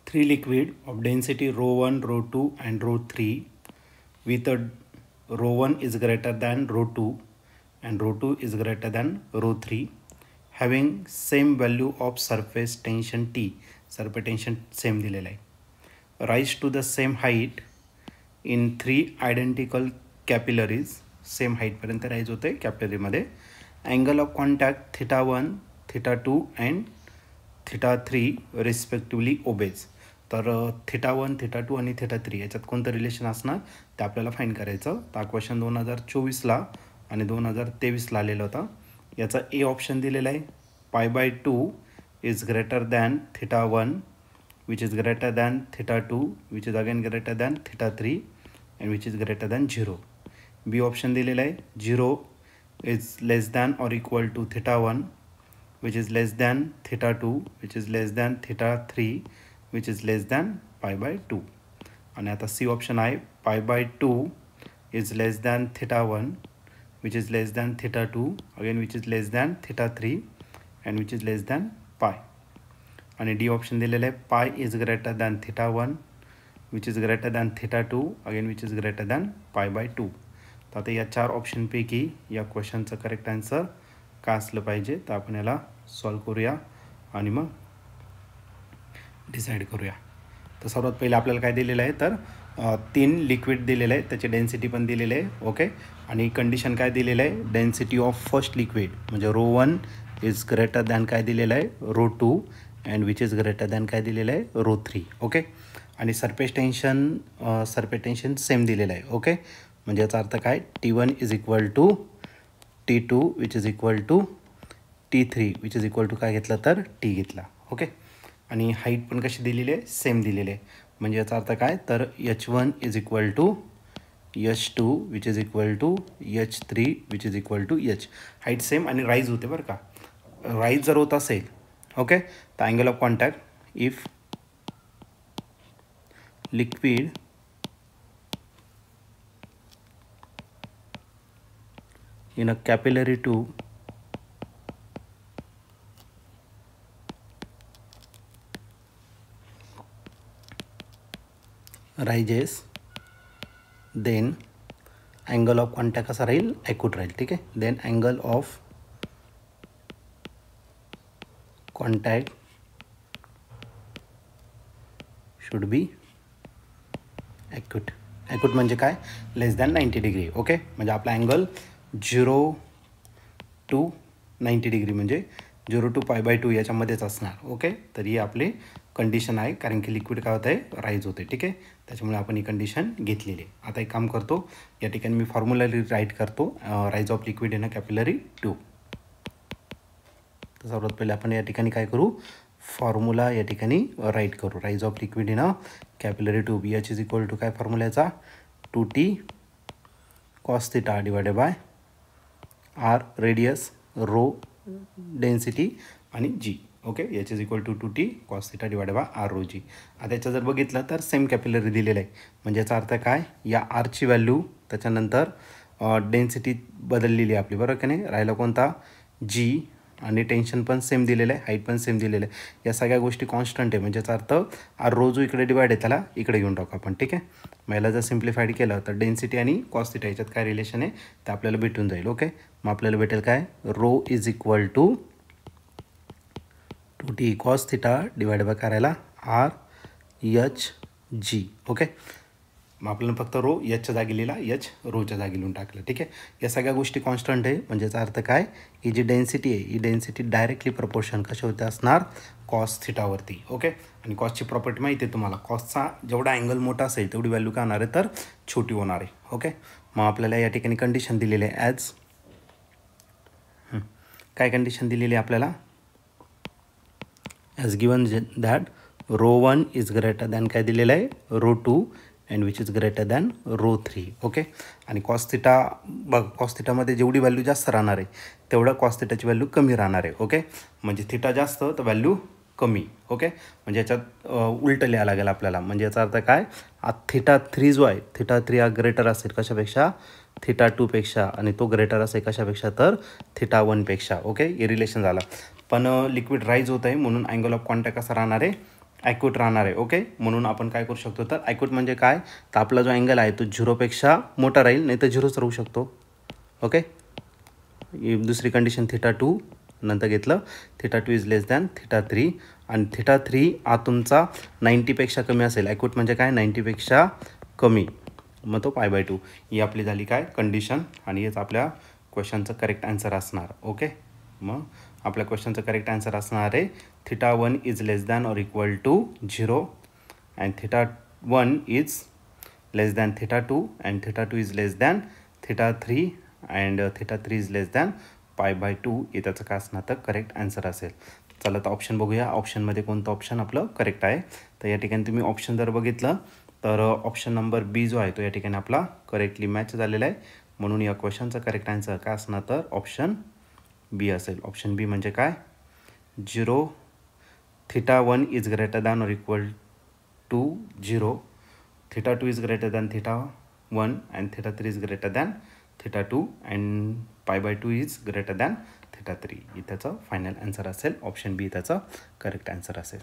Three liquid of density rho 1, rho 2 and rho 3 with a rho 1 is greater than rho 2 and rho 2 is greater than rho 3 having same value of surface tension T. Surface tension same दिलेला आहे. Rise to the same height in three identical capillaries. Same हाईटपर्यंत rise होते कॅपिलरीमध्ये. Angle of contact theta 1, theta 2 and theta 3 respectively obeys. तर theta 1, theta 2 आणि theta 3 याच्यात कोणतं relation असणार ते आपल्याला फाईंड करायचं. तर क्वेश्चन 2024ला आणि 2023ला आलेला होता. याचा ए ऑप्शन दिलेला आहे π/2 is greater than theta 1 which is greater than theta 2 which is again greater than theta 3 and which is greater than 0. B option दिलेला आहे 0 is less than or equal to theta 1 which is less than theta 2 which is less than theta 3 which is less than π/2. आणि आता C option आहे π/2 is less than theta 1 which is less than theta 2 again which is less than theta 3 and which is less than pi. आणि D option दिलेलं आहे pi is greater than theta 1 which is greater than theta 2 again which is greater than π/2. तर आता या 4 ऑप्शनपैकी या क्वेश्चनचं correct answer काय असलं पाहिजे तर आपण याला सॉल्व करूया आणि मग डिसाईड करूया. तर सर्वात पहिले आपल्याला काय दिलेलं आहे तर 3 लिक्विड दिलेलं आहे, त्याची डेन्सिटी पण दिलेली आहे. ओके. आणि कंडिशन काय दिलेलं आहे डेन्सिटी ऑफ फर्स्ट लिक्विड म्हणजे रो 1 इज ग्रेटर दॅन काय दिलेलं आहे rho 2 and which is greater than काय दिलेलं आहे रो 3. ओके. आणि सरफेस टेन्शन सेम दिलेलं आहे. ओके. म्हणजे याचा अर्थ काय T1 is equal to T2 which is equal to T3 which is equal to काय घेतलं तर T घेतला. ओके. आणि हाईट पण कशी दिलेली आहे सेम दिलेली आहे. म्हणजे याचा अर्थ काय तर H1 is equal to H2 which is equal to H3 which is equal to H. Height same आणि राईज होते बरं का. राईज जर होत असेल ओके तर angle of contact if liquid in a capillary tube rises then angle of contact कसा राहील ॲक्यूट राहील. ठीक आहे. then angle of contact should be acute म्हणजे काय लेस दॅन 90 डिग्री. ओके. म्हणजे आपला अँगल 0 to 90 डिग्री म्हणजे 0 to π/2 याच्यामध्येच असणार. ओके. तर ही आपली कंडिशन आहे कारण की लिक्विड काय होतं आहे राईज होते. ठीक आहे. त्याच्यामुळे आपण ही कंडिशन घेतलेली आहे. आता एक काम करतो या ठिकाणी मी फॉर्म्युला राईट करतो rise of liquid in a capillary tube. तर सर्वात पहिले आपण या ठिकाणी काय करू फॉर्म्युला या ठिकाणी राईट करू. Rise of liquid in a capillary tube H is equal to काय फॉर्म्युल्याचा 2T cos theta divided by R radius rho density आणि G. Okay. H is equal to 2T cos theta divided by R rho G. आता याचं जर बघितलं तर same capillary दिलेलं आहे म्हणजे याचा अर्थ काय या Rची व्हॅल्यू त्याच्यानंतर डेन्सिटी बदललेली आहे आपली बरोबर का नाही. राहिला कोणता G आणि टेन्शन पण सेम दिलेलं आहे, हाईट पण सेम दिलेलं आहे. या सगळ्या गोष्टी कॉन्स्टंट आहे म्हणजे याचा अर्थ आर रो जो इकडे डिवाइड आहे त्याला इकडे घेऊन टाकू आपण. ठीक आहे. मग याला जर सिम्प्लिफाईड केलं तर डेन्सिटी आणि कॉस थिटा याच्यात काय रिलेशन आहे ते आपल्याला भेटून जाईल. ओके. मग आपल्याला भेटेल काय rho is equal to 2T cos theta divide by करायला RHG. ओके. मग आपल्याला फक्त रो Hच्या जागी लिहिला H रोच्या जागी लिहून टाकलं. ठीक आहे. या सगळ्या गोष्टी कॉन्स्टंट आहे म्हणजे याचा अर्थ काय ही जी डेन्सिटी आहे ही डेन्सिटी डायरेक्टली प्रपोर्शन कशा होते असणार कॉस थिटावरती. ओके. आणि कॉसची प्रॉपर्टी माहिती आहे तुम्हाला कॉसचा जेवढा अँगल मोठा असेल तेवढी व्हॅल्यू काय होणार आहे तर छोटी होणार आहे. ओके. मग आपल्याला या ठिकाणी कंडिशन दिलेली आहे ॲज काय कंडिशन दिलेली आहे आपल्याला as given that rho 1 is greater than काय दिलेलं आहे rho 2 and which is greater than rho 3. Okay. आणि कॉस थिटा बघ कॉस थिटामध्ये जेवढी व्हॅल्यू जास्त राहणार आहे तेवढं कॉस थिटाची व्हॅल्यू कमी राहणार आहे. ओके. म्हणजे थिटा जास्त तर व्हॅल्यू कमी. ओके. म्हणजे याच्यात उलटं लिहायला लागेल आपल्याला म्हणजे याचा अर्थ काय थिटा 3 जो आहे थिटा 3 हा ग्रेटर असेल कशापेक्षा थिटा 2 पेक्षा आणि तो ग्रेटर असेल कशापेक्षा तर थिटा 1 पेक्षा. ओके. हे रिलेशन झालं. पण लिक्विड राईज होत आहे म्हणून अँगल ऑफ कॉन्टॅक्ट कसा राहणार आहे ॲक्यूट राहणार आहे. ओके, म्हणून आपण काय करू शकतो, तर ॲक्यूट म्हणजे काय, तर आपला जो अँगल आहे तो 0पेक्षा मोठा राहील, नाही तर 0च राहू शकतो. ओके, दुसरी कंडिशन θ2 नंतर घेतलं, θ2 इज लेस दॅन θ3 आणि θ3 हा तुमचा 90पेक्षा कमी असेल. ॲक्यूट म्हणजे काय, 90पेक्षा कमी, मग तो π/2. ही आपली झाली काय कंडिशन आणि हेच आपल्या क्वेश्चनचं करेक्ट आन्सर असणार. ओके, मग आपल्या क्वेश्चनचं करेक्ट आन्सर असणार आहे θ1 is less than or equal to 0 and θ1 is less than θ2 and θ2 is less than θ3 and θ3 is less than π/2. हे त्याचं काय असणार तर करेक्ट आन्सर असेल. चला तर ऑप्शन बघूया, ऑप्शनमध्ये कोणतं ऑप्शन आपलं करेक्ट आहे. तर या ठिकाणी तुम्ही ऑप्शन जर बघितलं तर ऑप्शन नंबर बी जो आहे तो या ठिकाणी आपला करेक्टली मॅच झालेला आहे. म्हणून या क्वेश्चनचं करेक्ट आन्सर काय असणार तर ऑप्शन बी असेल. ऑप्शन बी म्हणजे काय, 0 θ1 is greater than or equal to 0, θ2 is greater than θ1 and θ3 is greater than θ2 and π/2 is greater than θ3. ही त्याचं फायनल आन्सर असेल. ऑप्शन बी त्याचं करेक्ट आन्सर असेल.